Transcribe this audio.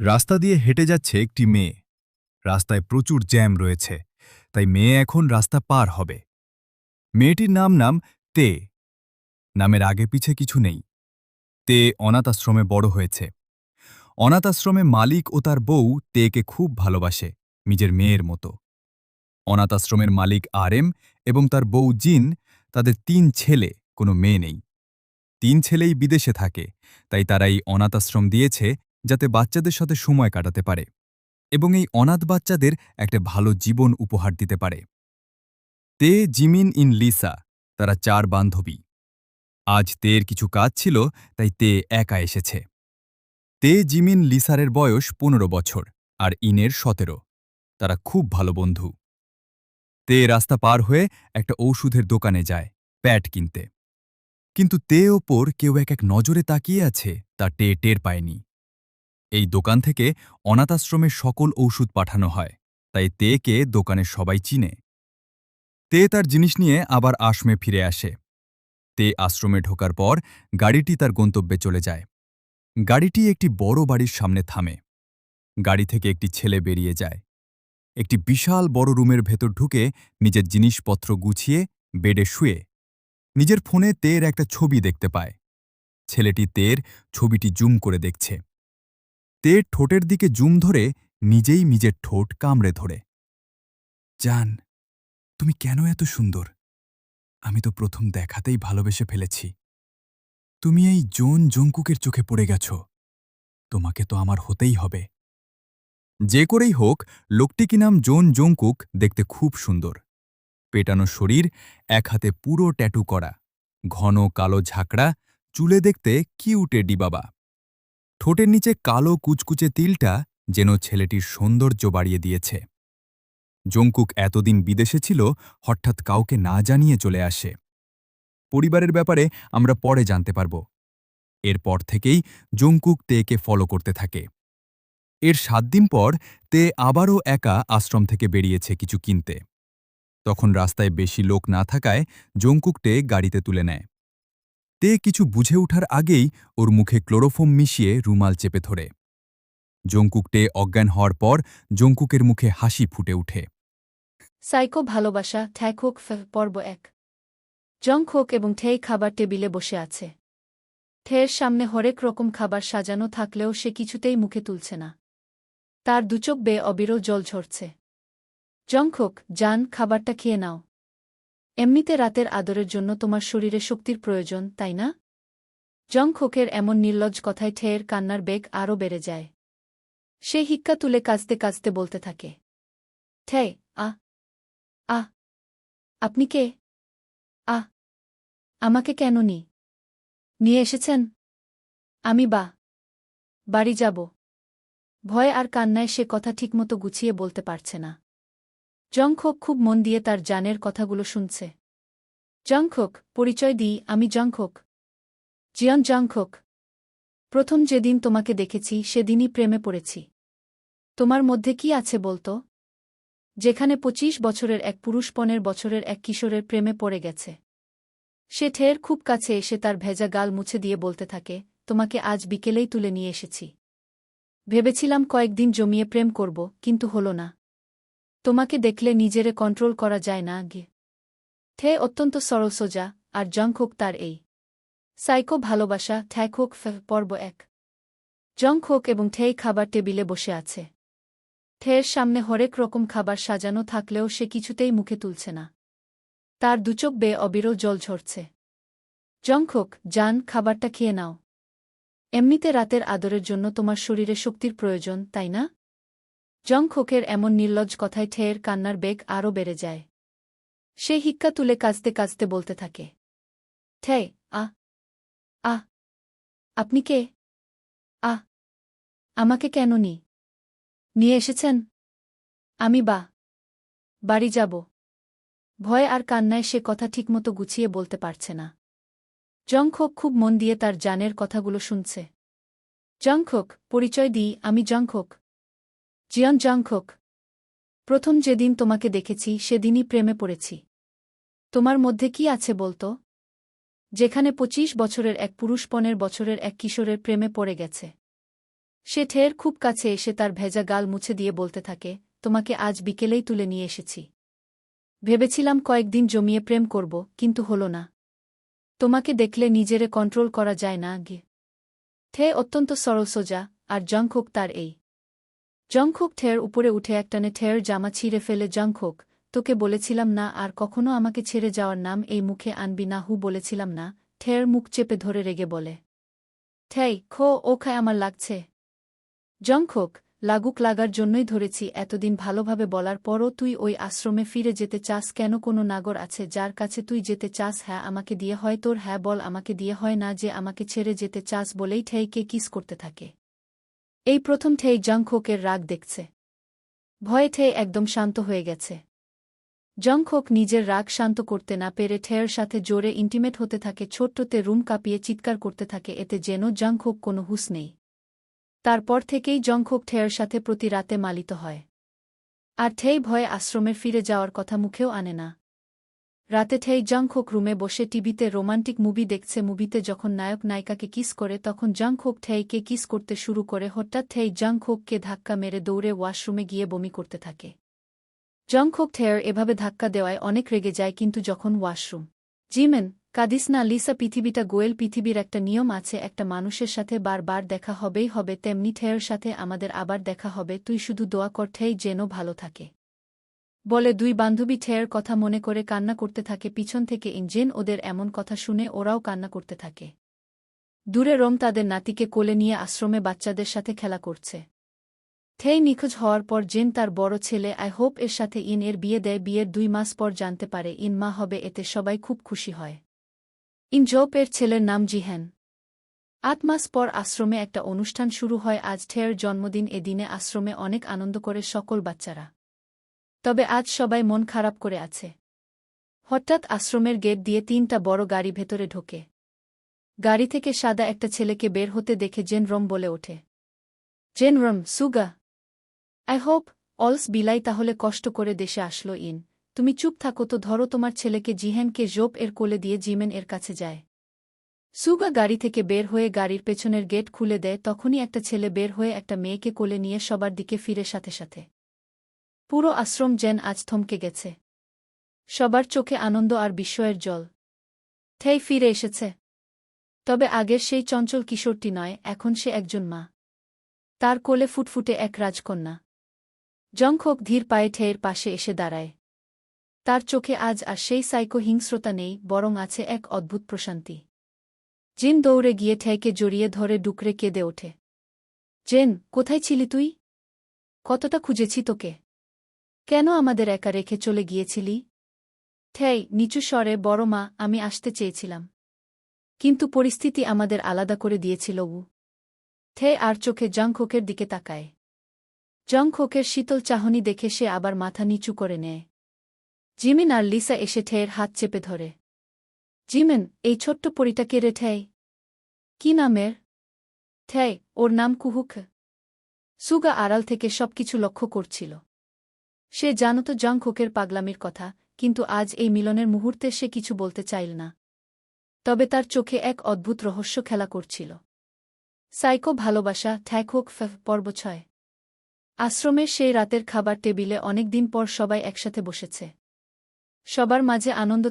রাস্তা দিয়ে হেঁটে যাচ্ছে একটি মেয়ে। রাস্তায় প্রচুর জ্যাম রয়েছে, তাই মেয়ে এখন রাস্তা পার হবে। মেয়েটির নাম তে। নামের আগে পিছে কিছু নেই। তে অনাথ আশ্রমে বড় হয়েছে। অনাথ আশ্রমে মালিক ও তার বউ তেকে খুব ভালোবাসে, নিজের মেয়ের মতো। অনাথ আশ্রমের মালিক আরএম এবং তার বউ জিন, তাদের ৩ ছেলে, কোনো মেয়ে নেই। ৩ ছেলেই বিদেশে থাকে, তাই তারা এই অনাথ আশ্রম দিয়েছে যাতে বাচ্চাদের সাথে সময় কাটাতে পারে এবং এই অনাথ বাচ্চাদের একটা ভালো জীবন উপহার দিতে পারে। তে, জিমিন ইন লিসা, তারা ৪ বান্ধবী। আজ তের কিছু কাজ ছিল, তাই তে একা এসেছে। তে, জিমিন, লিসারের বয়স ১৫ বছর আর ইনের ১৭। তারা খুব ভালো বন্ধু। তে রাস্তা পার হয়ে একটা ঔষধের দোকানে যায় প্যাড কিনতে, কিন্তু তে ওপর কেউ এক নজরে তাকিয়ে আছে তা টে টের পায়নি। এই দোকান থেকে অনাথাশ্রমের সকল ঔষধ পাঠানো হয়, তাই তেকে দোকানের সবাই চিনে। তে তার জিনিস নিয়ে আবার আশ্রমে ফিরে আসে। তে আশ্রমে ঢোকার পর গাড়িটি তার গন্তব্যে চলে যায়। গাড়িটি একটি বড় বাড়ির সামনে থামে। গাড়ি থেকে একটি ছেলে বেরিয়ে যায়। একটি বিশাল বড় রুমের ভেতর ঢুকে নিজের জিনিসপত্র গুছিয়ে বেডে শুয়ে নিজের ফোনে তের একটা ছবি দেখতে পায়। ছেলেটি তের ছবিটি জুম করে দেখছে। তের ঠোঁটের দিকে জুম ধরে নিজেই নিজের ঠোঁট কামড়ে ধরে। জান, তুমি কেন এত সুন্দর? আমি তো প্রথম দেখাতেই ভালোবেসে ফেলেছি। তুমি এই জোন জঙ্কুকের চোখে পড়ে গেছ। তোমাকে তো আমার হতেই হবে। যে করেই হোক, লোকটি কি নাম জোন জঙ্কুক দেখতে খুব সুন্দর। পেটানো শরীর, এক হাতে পুরো ট্যাটু করা, ঘন কালো ঝাঁকড়া, চুলে দেখতে কিউটে ডিবাবা। ঠোঁটের নিচে কালো কুচকুচে তিলটা যেন ছেলেটির সৌন্দর্য বাড়িয়ে দিয়েছে। জঙ্কুক এতদিন বিদেশে ছিল, হঠাৎ কাউকে না জানিয়ে চলে আসে। পরিবারের ব্যাপারে আমরা পরে জানতে পারব। এরপর থেকেই জঙ্কুক তেকে ফলো করতে থাকে। এর ৭ দিন পর তে আবারও একা আশ্রম থেকে বেরিয়েছে কিছু কিনতে। তখন রাস্তায় বেশি লোক না থাকায় জঙ্কুক তে গাড়িতে তুলে নেয়। তে কিছু বুঝে ওঠার আগেই ওর মুখে ক্লোরোফোম মিশিয়ে রুমাল চেপে ধরে। জঙ্কুক টে অজ্ঞান হওয়ার পর জঙ্কুকের মুখে হাসি ফুটে ওঠে। সাইকো ভালোবাসা ঠ্যাকোক পর্ব ১। জংখোক এবং ঠেই খাবার টেবিলে বসে আছে। ঠের সামনে হরেক রকম খাবার সাজানো থাকলেও সে কিছুতেই মুখে তুলছে না। তার দুচোখ বেয়ে অবিরল জল ঝরছে। জংখোক, জান, খাবারটা খেয়ে নাও। এমনিতে রাতের আদরের জন্য তোমার শরীরে শক্তির প্রয়োজন, তাই না? জংখোকের এমন নির্লজ্জ কথায় ঠেয়ের কান্নার বেগ আরও বেড়ে যায়। সে হিক্কা তুলে কাঁচতে কাঁচতে বলতে থাকে, ঠে, আ আ আপনি কে? আ আমাকে কেন নিয়ে এসেছেন? আমি বাড়ি যাব। ভয় আর কান্নায় সে কথা ঠিকমতো গুছিয়ে বলতে পারছে না। জংখোক খুব মন দিয়ে তার জানের কথাগুলো শুনছে। জংখোক, পরিচয় দিই, আমি জংখোক। জিয়ন জংখোক। প্রথম যেদিন তোমাকে দেখেছি সেদিনই প্রেমে পড়েছি। তোমার মধ্যে কি আছে বলতো? যেখানে ২৫ বছরের এক পুরুষ ১৫ বছরের এক কিশোরের প্রেমে পড়ে গেছে। সে ঠের খুব কাছে এসে তার ভেজা গাল মুছে দিয়ে বলতে থাকে, তোমাকে আজ বিকেলেই তুলে নিয়ে এসেছি। ভেবেছিলাম কয়েকদিন জমিয়ে প্রেম করব, কিন্তু হলো না। তোমাকে দেখলে নিজেরে কন্ট্রোল করা যায় না গে। ঠে অত্যন্ত সরল সোজা, আর জংখোক তার এই সাইকো ভালোবাসা ঠ্যাকোক পর্ব ১। জংখোক এবং ঠেই খাবার টেবিলে বসে আছে। ঠের সামনে হরেক রকম খাবার সাজানো থাকলেও সে কিছুতেই মুখে তুলছে না। তার দুচোখ বেয়ে অবিরল জল ঝরছে। জংখোক, জান, খাবারটা খেয়ে নাও। এমনিতে রাতের আদরের জন্য তোমার শরীরে শক্তির প্রয়োজন, তাই না? জংখোকের এমন নির্লজ্জ কথায় ঠেয়ের কান্নার বেগ আরও বেড়ে যায়। সে হিক্কা তুলে কাঁচতে কাঁচতে বলতে থাকে, ঠে, আ আ আপনি কে? আ আমাকে কেন নিয়ে এসেছেন? আমি বাড়ি যাব। ভয় আর কান্নায় সে কথা ঠিকমতো গুছিয়ে বলতে পারছে না। জংখোক খুব মন দিয়ে তার জানের কথাগুলো শুনছে। জংখোক, পরিচয় দিই, আমি জংখোক। জিয়ন জংখোক। প্রথম যেদিন তোমাকে দেখেছি সেদিনই প্রেমে পড়েছি। তোমার মধ্যে কি আছে বলতো? যেখানে ২৫ বছরের এক পুরুষ ১৫ বছরের এক কিশোরের প্রেমে পড়ে গেছে। সে ঠের খুব কাছে এসে তার ভেজা গাল মুছে দিয়ে বলতে থাকে, তোমাকে আজ বিকেলেই তুলে নিয়ে এসেছি। ভেবেছিলাম কয়েকদিন জমিয়ে প্রেম করব, কিন্তু হলো না। তোমাকে দেখলে নিজেরে কন্ট্রোল করা যায় না গে। ঠে অত্যন্ত সরল সোজা, আর জংকুক তার এই। জংকুক ঠের উপরে উঠে একটানে ঠের জামা ছিঁড়ে ফেলে, জংকুক, তোকে বলেছিলাম না আর কখনো আমাকে ছেড়ে যাওয়ার নাম এই মুখে আনবি না। বলেছিলাম না। ঠের মুখ চেপে ধরে রেগে বলে। ঠেই খো, ও খায় আমার লাগছে। জংকুক, লাগুক, লাগার জন্যই ধরেছি। এতদিন ভালোভাবে বলার পরও তুই ওই আশ্রমে ফিরে যেতে চাস কেন? কোনো নাগর আছে যার কাছে তুই যেতে চাস? হ্যাঁ, আমাকে দিয়ে হয় তোর? হ্যাঁ বল, আমাকে দিয়ে হয় না যে আমাকে ছেড়ে যেতে চাস? বলেই ঠেইকে কিস করতে থাকে। এই প্রথম ঠেই জংকুকের রাগ দেখছে। ভয়ে ঠেই একদম শান্ত হয়ে গেছে। জংকুক নিজের রাগ শান্ত করতে না পেরে ঠের সাথে জোরে ইন্টিমেট হতে থাকে, ছোট্টতে রুম কাঁপিয়ে চিৎকার করতে থাকে, এতে যেন জংকুক কোনো হুঁশ নেই। তারপর থেকেই জংকুক ঠের সাথে প্রতি রাতে মালিত হয়। আর ঠেই ভয়ে আশ্রমে ফিরে যাওয়ার কথা মুখেও আনে না। রাতে ঠেই জংকুক রুমে বসে টিভিতে রোমান্টিক মুভি দেখছে। মুভিতে যখন নায়ক নায়িকাকে কিস করে তখন জংকুক ঠেইকে কিস করতে শুরু করে। হঠাৎ ঠেই জংকুককে ধাক্কা মেরে দৌড়ে ওয়াশরুমে গিয়ে বমি করতে থাকে। জংকুক ঠের এভাবে ধাক্কা দেওয়ায় অনেক রেগে যায়, কিন্তু যখন ওয়াশরুম। জিমেন, কাদিস না লিসা, পৃথিবীটা গোয়েল। পৃথিবীর একটা নিয়ম আছে, একটা মানুষের সাথে বারবার দেখা হবেই হবে, তেমনি ঠের সাথে আমাদের আবার দেখা হবে। তুই শুধু দোয়া কর ঠেই যেন ভালো থাকে। বলে দুই বান্ধবী ঠের কথা মনে করে কান্না করতে থাকে। পিছন থেকে ইঞ্জেন ওদের এমন কথা শুনে ওরাও কান্না করতে থাকে। দূরে রোম তাদের নাতিকে কোলে নিয়ে আশ্রমে বাচ্চাদের সাথে খেলা করছে। ঠেই নিখোঁজ হওয়ার পর জেন তার বড় ছেলে আই হোপ এর সাথে ইন এর বিয়ে দেয়। বিয়ের 2 মাস পর জানতে পারে ইন মা হবে, এতে সবাই খুব খুশি হয়। ইন জোপ এর ছেলের নাম জিহেন। 8 মাস পর আশ্রমে একটা অনুষ্ঠান শুরু হয়। আজ ঠের জন্মদিন। এদিনে আশ্রমে অনেক আনন্দ করে সকল বাচ্চারা। তবে আজ সবাই মন খারাপ করে আছে। হঠাৎ আশ্রমের গেট দিয়ে 3টা বড় গাড়ি ভেতরে ঢোকে। গাড়ি থেকে সাদা একটা ছেলেকে বের হতে দেখে জেন রম বলে ওঠে। জেন রম, সুগা, আই হোপ অলস বিলাই তাহলে কষ্ট করে দেশে আসলো ইন। তুমি চুপ থাকো তো, ধরো তোমার ছেলেকে। জিহেনকে জোপ এর কোলে দিয়ে জিমেন এর কাছে যায়। সুগা গাড়ি থেকে বের হয়ে গাড়ির পেছনের গেট খুলে দেয়। তখনই একটা ছেলে বের হয়ে একটা মেয়েকে কোলে নিয়ে সবার দিকে ফিরে। সাথে সাথে পুরো আশ্রম জেন আজ থমকে গেছে। সবার চোখে আনন্দ আর বিস্ময়ের জল। ঠেই ফিরে এসেছে। তবে আগের সেই চঞ্চল কিশোরটি নয়, এখন সে একজন মা। তার কোলে ফুটফুটে এক রাজকন্যা। জংকুক ধীর পায়ে ঠেইয়ের পাশে এসে দাঁড়ায়। তার চোখে আজ আর সেই সাইকো হিংস্রতা নেই, বরং আছে এক অদ্ভুত প্রশান্তি। জিন দৌড়ে গিয়ে ঠেইকে জড়িয়ে ধরে ডুকরে কেঁদে ওঠে। জেন, কোথায় ছিলি তুই? কতটা খুঁজেছি তোকে। কেন আমাদের একা রেখে চলে গিয়েছিলি? ঠেই নিচু স্বরে, বড় মা, আমি আসতে চেয়েছিলাম, কিন্তু পরিস্থিতি আমাদের আলাদা করে দিয়েছিল। ঠে আর চোখে জংকুকের দিকে তাকায়। জংকুকের শীতল চাহনি দেখে সে আবার মাথা নিচু করে নেয়। জিমিন আর লিসা এসে ঠের হাত চেপে ধরে। জিমেন, এই ছোট্ট পরিটা কে রে ঠেই? কি নামের? ঠেই, ওর নাম কুহুক। সুগা আড়াল থেকে সবকিছু লক্ষ্য করছিল। সে জানত জংকুকের পাগলামির কথা, কিন্তু আজ এই মিলনের মুহূর্তে সে কিছু বলতে চাইল না। তবে তার চোখে এক অদ্ভুত রহস্য খেলা করছিল। সাইকো ভালোবাসা, ঠ্যাকোক পর্ব 6। আশ্রমের সেই রাতের খাবার টেবিলে অনেকদিন পর সবাই একসাথে বসেছে। সবার মাঝে আনন্দ।